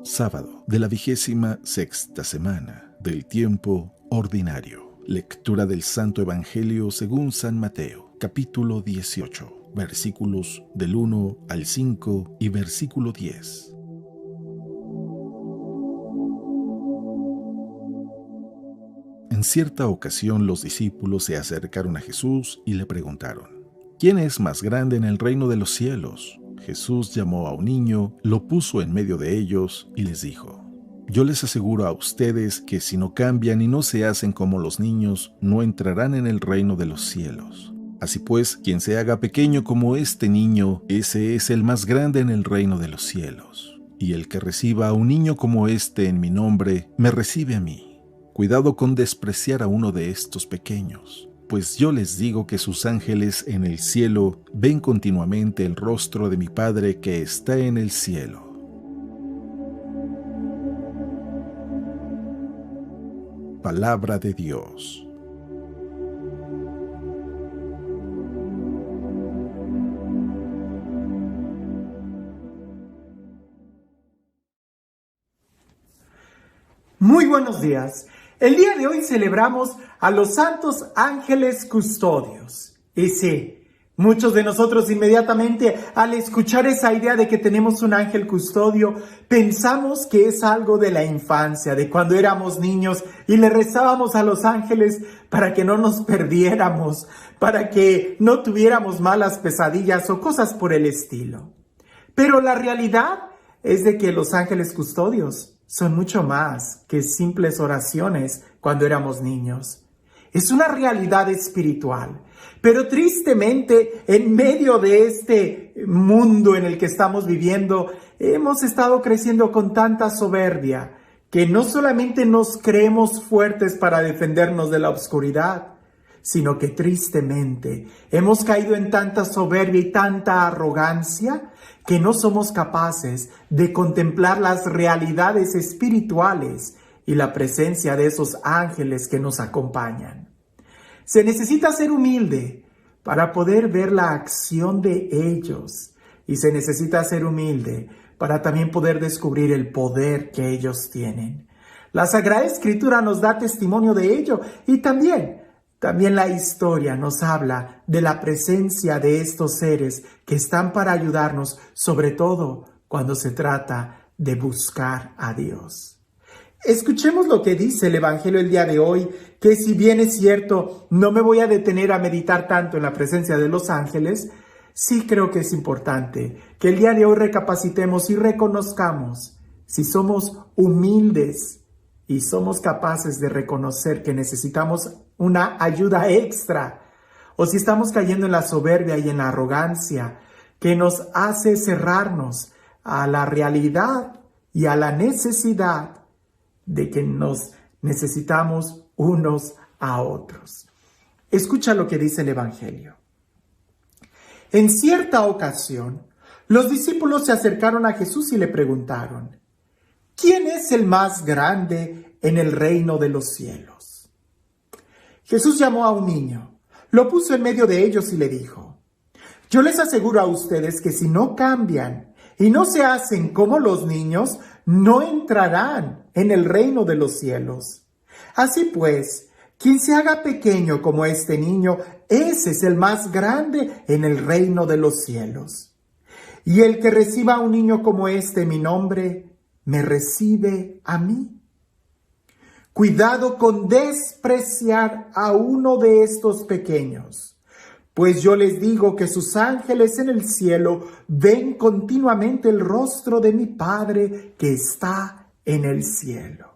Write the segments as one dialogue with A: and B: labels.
A: Sábado de la 26ª semana del tiempo ordinario. Lectura del Santo Evangelio según San Mateo, capítulo 18, versículos del 1 al 5 y versículo 10. En cierta ocasión los discípulos se acercaron a Jesús y le preguntaron: ¿Quién es más grande en el reino de los cielos? Jesús llamó a un niño, lo puso en medio de ellos y les dijo: Yo les aseguro a ustedes que si no cambian y no se hacen como los niños, no entrarán en el reino de los cielos. Así pues, quien se haga pequeño como este niño, ese es el más grande en el reino de los cielos. Y el que reciba a un niño como este en mi nombre, me recibe a mí. Cuidado con despreciar a uno de estos pequeños, pues yo les digo que sus ángeles en el cielo ven continuamente el rostro de mi Padre que está en el cielo. Palabra de Dios.
B: Muy buenos días. El día de hoy celebramos a los santos ángeles custodios. Y sí, muchos de nosotros inmediatamente al escuchar esa idea de que tenemos un ángel custodio, pensamos que es algo de la infancia, de cuando éramos niños y le rezábamos a los ángeles para que no nos perdiéramos, para que no tuviéramos malas pesadillas o cosas por el estilo. Pero la realidad es de que los ángeles custodios son mucho más que simples oraciones cuando éramos niños. Es una realidad espiritual. Pero tristemente, en medio de este mundo en el que estamos viviendo, hemos estado creciendo con tanta soberbia que no solamente nos creemos fuertes para defendernos de la oscuridad, sino que tristemente hemos caído en tanta soberbia y tanta arrogancia que no somos capaces de contemplar las realidades espirituales y la presencia de esos ángeles que nos acompañan. Se necesita ser humilde para poder ver la acción de ellos, y se necesita ser humilde para también poder descubrir el poder que ellos tienen. La Sagrada Escritura nos da testimonio de ello, y también la historia nos habla de la presencia de estos seres que están para ayudarnos, sobre todo cuando se trata de buscar a Dios. Escuchemos lo que dice el Evangelio el día de hoy, que si bien es cierto, no me voy a detener a meditar tanto en la presencia de los ángeles, sí creo que es importante que el día de hoy recapacitemos y reconozcamos si somos humildes y somos capaces de reconocer que necesitamos una ayuda extra, o si estamos cayendo en la soberbia y en la arrogancia que nos hace cerrarnos a la realidad y a la necesidad de que nos necesitamos unos a otros. Escucha lo que dice el Evangelio. En cierta ocasión, los discípulos se acercaron a Jesús y le preguntaron: ¿Quién es el más grande en el reino de los cielos? Jesús llamó a un niño, lo puso en medio de ellos y le dijo: Yo les aseguro a ustedes que si no cambian y no se hacen como los niños, no entrarán en el reino de los cielos. Así pues, quien se haga pequeño como este niño, ese es el más grande en el reino de los cielos. Y el que reciba a un niño como este en mi nombre, me recibe a mí. Cuidado con despreciar a uno de estos pequeños, pues yo les digo que sus ángeles en el cielo ven continuamente el rostro de mi Padre que está en el cielo.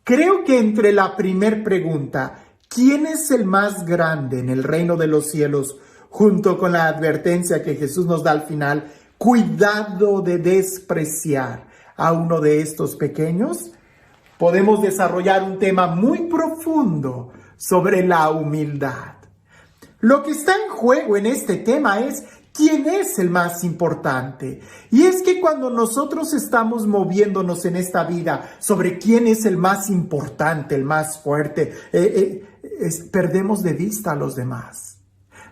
B: Creo que entre la primer pregunta, ¿quién es el más grande en el reino de los cielos?, junto con la advertencia que Jesús nos da al final, cuidado de despreciar a uno de estos pequeños, podemos desarrollar un tema muy profundo sobre la humildad. Lo que está en juego en este tema es quién es el más importante. Y es que cuando nosotros estamos moviéndonos en esta vida sobre quién es el más importante, el más fuerte, perdemos de vista a los demás.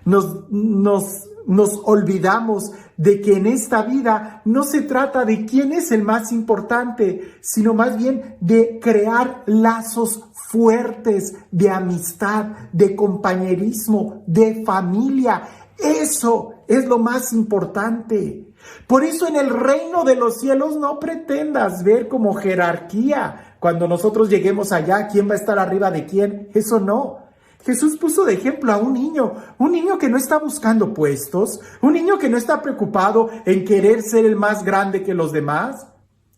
B: Nos olvidamos de que en esta vida no se trata de quién es el más importante, sino más bien de crear lazos fuertes de amistad, de compañerismo, de familia. Eso es lo más importante. Por eso en el reino de los cielos no pretendas ver como jerarquía. Cuando nosotros lleguemos allá, ¿quién va a estar arriba de quién? Eso no. Jesús puso de ejemplo a un niño que no está buscando puestos, un niño que no está preocupado en querer ser el más grande que los demás,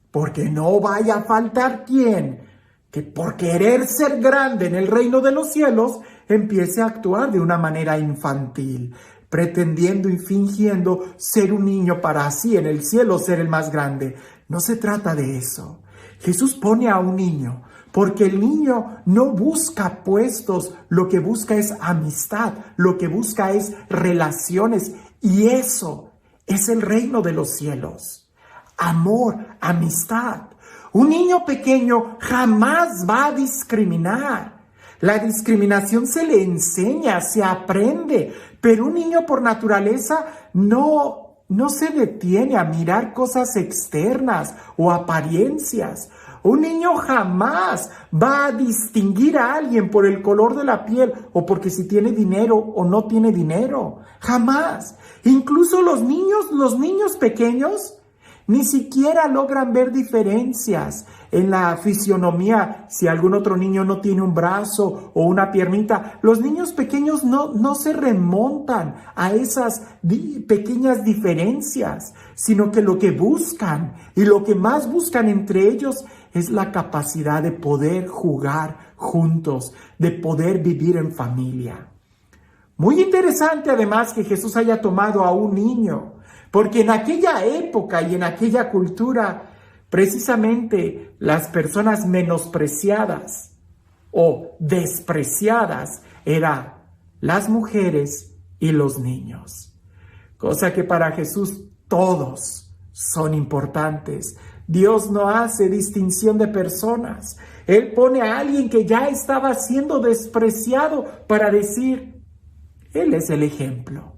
B: porque no vaya a faltar quien, que por querer ser grande en el reino de los cielos, empiece a actuar de una manera infantil, pretendiendo y fingiendo ser un niño para así en el cielo ser el más grande. No se trata de eso. Jesús pone a un niño, porque el niño no busca puestos, lo que busca es amistad, lo que busca es relaciones, y eso es el reino de los cielos. Amor, amistad. Un niño pequeño jamás va a discriminar. La discriminación se le enseña, se aprende, pero un niño por naturaleza no se detiene a mirar cosas externas o apariencias. Un niño jamás va a distinguir a alguien por el color de la piel o porque si tiene dinero o no tiene dinero. Jamás. Incluso los niños pequeños ni siquiera logran ver diferencias en la fisionomía. Si algún otro niño no tiene un brazo o una piernita, los niños pequeños no se remontan a esas pequeñas diferencias, sino que lo que buscan y lo que más buscan entre ellos es la capacidad de poder jugar juntos, de poder vivir en familia. Muy interesante además que Jesús haya tomado a un niño, porque en aquella época y en aquella cultura, precisamente las personas menospreciadas o despreciadas eran las mujeres y los niños. Cosa que para Jesús todos son importantes. Dios no hace distinción de personas. Él pone a alguien que ya estaba siendo despreciado para decir, Él es el ejemplo.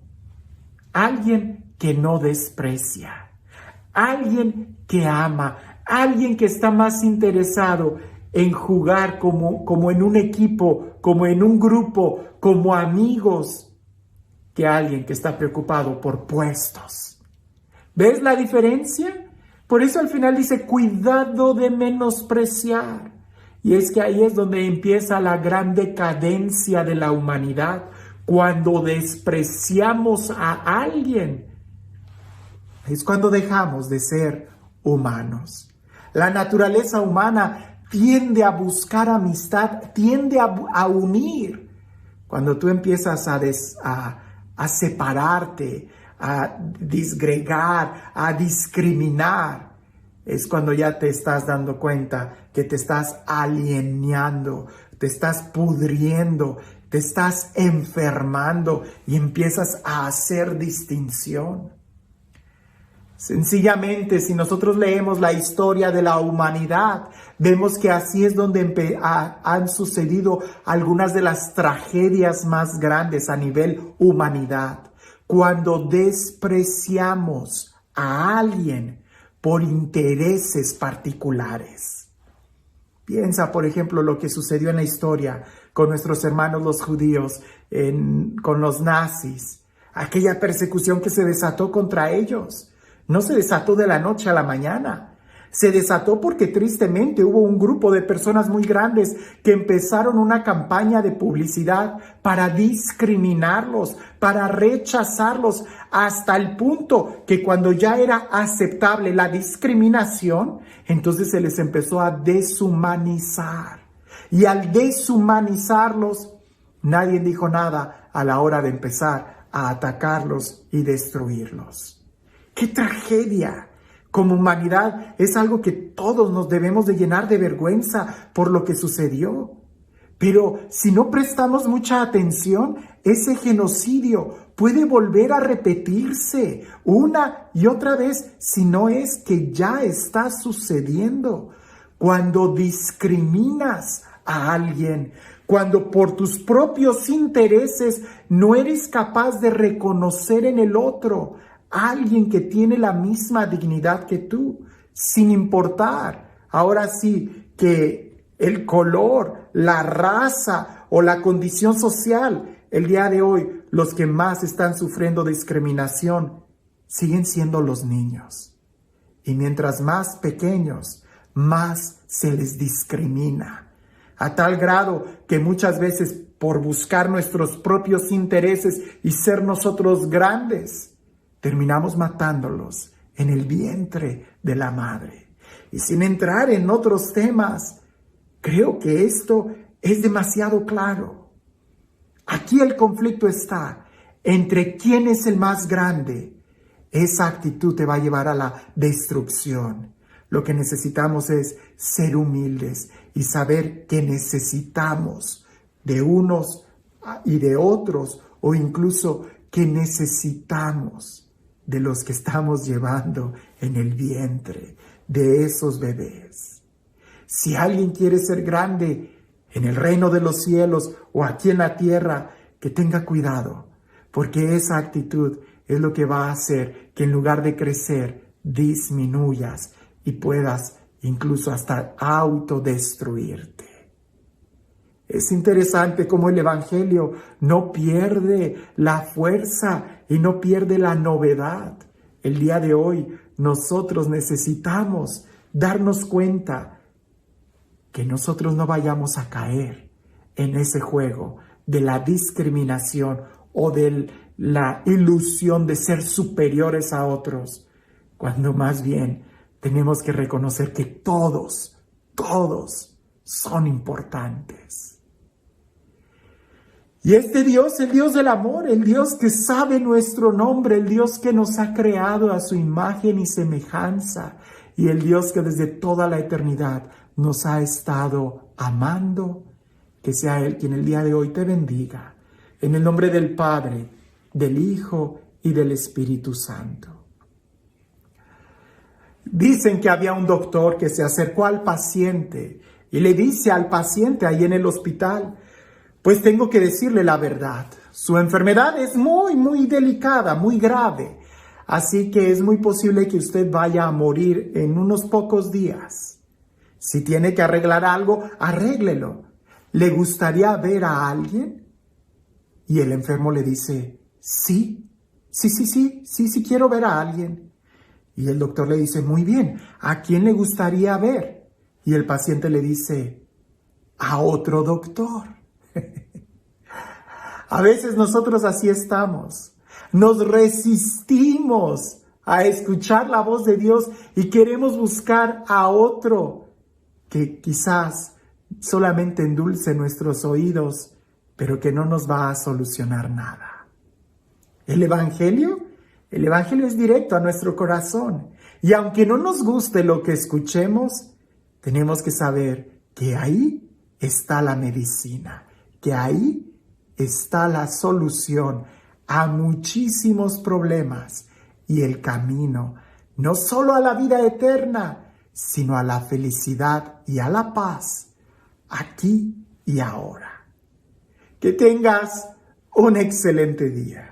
B: Alguien que no desprecia, alguien que ama, alguien que está más interesado en jugar como en un equipo, como en un grupo, como amigos, que alguien que está preocupado por puestos. ¿Ves la diferencia? Por eso al final dice, cuidado de menospreciar. Y es que ahí es donde empieza la gran decadencia de la humanidad, cuando despreciamos a alguien. Es cuando dejamos de ser humanos. La naturaleza humana tiende a buscar amistad, tiende a unir. Cuando tú empiezas a separarte, a disgregar, a discriminar, es cuando ya te estás dando cuenta que te estás alienando, te estás pudriendo, te estás enfermando y empiezas a hacer distinción. Sencillamente, si nosotros leemos la historia de la humanidad, vemos que así es donde han sucedido algunas de las tragedias más grandes a nivel humanidad. Cuando despreciamos a alguien por intereses particulares. Piensa, por ejemplo, lo que sucedió en la historia con nuestros hermanos los judíos, con los nazis. Aquella persecución que se desató contra ellos. No se desató de la noche a la mañana. Se desató porque tristemente hubo un grupo de personas muy grandes que empezaron una campaña de publicidad para discriminarlos, para rechazarlos, hasta el punto que cuando ya era aceptable la discriminación, entonces se les empezó a deshumanizar. Y al deshumanizarlos, nadie dijo nada a la hora de empezar a atacarlos y destruirlos. ¡Qué tragedia! Como humanidad es algo que todos nos debemos de llenar de vergüenza por lo que sucedió. Pero si no prestamos mucha atención, ese genocidio puede volver a repetirse una y otra vez, si no es que ya está sucediendo. Cuando discriminas a alguien, cuando por tus propios intereses no eres capaz de reconocer en el otro alguien que tiene la misma dignidad que tú, sin importar, ahora sí, que el color, la raza o la condición social. El día de hoy, los que más están sufriendo discriminación siguen siendo los niños. Y mientras más pequeños, más se les discrimina. A tal grado que muchas veces por buscar nuestros propios intereses y ser nosotros grandes, terminamos matándolos en el vientre de la madre. Y sin entrar en otros temas, creo que esto es demasiado claro. Aquí el conflicto está entre quién es el más grande. Esa actitud te va a llevar a la destrucción. Lo que necesitamos es ser humildes y saber que necesitamos de unos y de otros, o incluso que necesitamos de los que estamos llevando en el vientre, de esos bebés. Si alguien quiere ser grande en el reino de los cielos o aquí en la tierra, que tenga cuidado, porque esa actitud es lo que va a hacer que en lugar de crecer, disminuyas y puedas incluso hasta autodestruirte. Es interesante cómo el Evangelio no pierde la fuerza y no pierde la novedad. El día de hoy nosotros necesitamos darnos cuenta que nosotros no vayamos a caer en ese juego de la discriminación o de la ilusión de ser superiores a otros, cuando más bien tenemos que reconocer que todos son importantes. Y este Dios, el Dios del amor, el Dios que sabe nuestro nombre, el Dios que nos ha creado a su imagen y semejanza, y el Dios que desde toda la eternidad nos ha estado amando, que sea Él quien el día de hoy te bendiga. En el nombre del Padre, del Hijo y del Espíritu Santo. Dicen que había un doctor que se acercó al paciente y le dice al paciente ahí en el hospital: pues tengo que decirle la verdad, su enfermedad es muy delicada, muy grave, así que es muy posible que usted vaya a morir en unos pocos días. Si tiene que arreglar algo, arréglelo. ¿Le gustaría ver a alguien? Y el enfermo le dice: sí, quiero ver a alguien. Y el doctor le dice: muy bien, ¿a quién le gustaría ver? Y el paciente le dice: a otro doctor. A veces nosotros así estamos. Nos resistimos a escuchar la voz de Dios y queremos buscar a otro que quizás solamente endulce nuestros oídos, pero que no nos va a solucionar nada. El Evangelio es directo a nuestro corazón. Y aunque no nos guste lo que escuchemos, tenemos que saber que ahí está la medicina, que ahí está la solución a muchísimos problemas y el camino, no solo a la vida eterna, sino a la felicidad y a la paz, aquí y ahora. Que tengas un excelente día.